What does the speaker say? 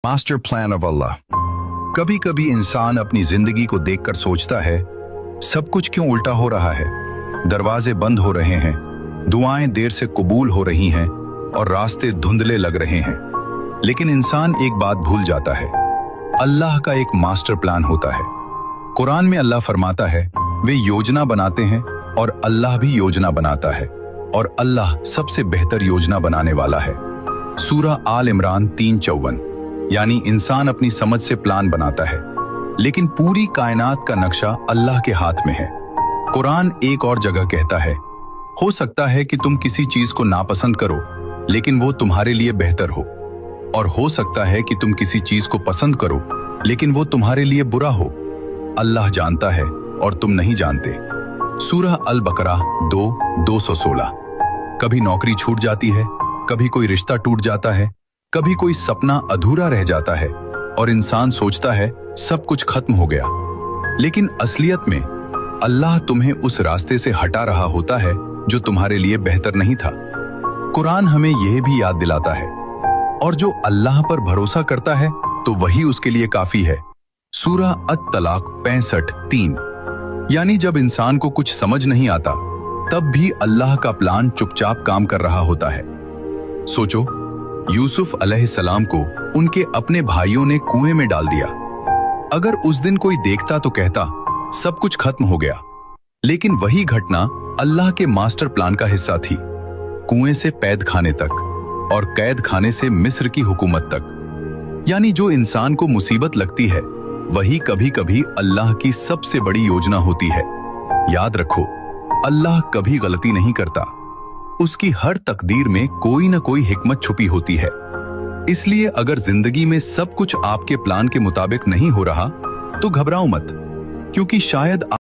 Master plan of अल्लाह। कभी कभी इंसान अपनी जिंदगी को देखकर सोचता है, सब कुछ क्यों उल्टा हो रहा है। दरवाजे बंद हो रहे हैं, दुआएं देर से कबूल हो रही हैं और रास्ते धुंधले लग रहे हैं। लेकिन इंसान एक बात भूल जाता है, अल्लाह का एक मास्टर प्लान होता है। कुरान में अल्लाह फरमाता है, वे योजना बनाते हैं और अल्लाह भी योजना बनाता है और अल्लाह सबसे बेहतर योजना बनाने वाला है। सूरह आल इमरान 3:54। यानी इंसान अपनी समझ से प्लान बनाता है, लेकिन पूरी कायनात का नक्शा अल्लाह के हाथ में है। कुरान एक और जगह कहता है, हो सकता है कि तुम किसी चीज को नापसंद करो, लेकिन वो तुम्हारे लिए बेहतर हो, और हो सकता है कि तुम किसी चीज को पसंद करो, लेकिन वो तुम्हारे लिए बुरा हो। अल्लाह जानता है और तुम नहीं जानते। सूरह अल बकरा 2:216। कभी नौकरी छूट जाती है, कभी कोई रिश्ता टूट जाता है, कभी कोई सपना अधूरा रह जाता है और इंसान सोचता है सब कुछ खत्म हो गया। लेकिन असलियत में अल्लाह तुम्हें उस रास्ते से हटा रहा होता है जो तुम्हारे लिए बेहतर नहीं था। कुरान हमें यह भी याद दिलाता है, और जो अल्लाह पर भरोसा करता है तो वही उसके लिए काफी है। सूरह अत-तलाक 65:3। यानी जब इंसान को कुछ समझ नहीं आता, तब भी अल्लाह का प्लान चुपचाप काम कर रहा होता है। सोचो, यूसुफ अलैहिस्सलाम को उनके अपने भाइयों ने कुएं में डाल दिया। अगर उस दिन कोई देखता तो कहता सब कुछ खत्म हो गया। लेकिन वही घटना अल्लाह के मास्टर प्लान का हिस्सा थी। कुएं से कैद खाने तक और कैद खाने से मिस्र की हुकूमत तक। यानी जो इंसान को मुसीबत लगती है, वही कभी कभी अल्लाह की सबसे बड़ी योजना होती है। याद रखो, अल्लाह कभी गलती नहीं करता। उसकी हर तकदीर में कोई न कोई हिकमत छुपी होती है। इसलिए अगर जिंदगी में सब कुछ आपके प्लान के मुताबिक नहीं हो रहा, तो घबराओ मत, क्योंकि शायद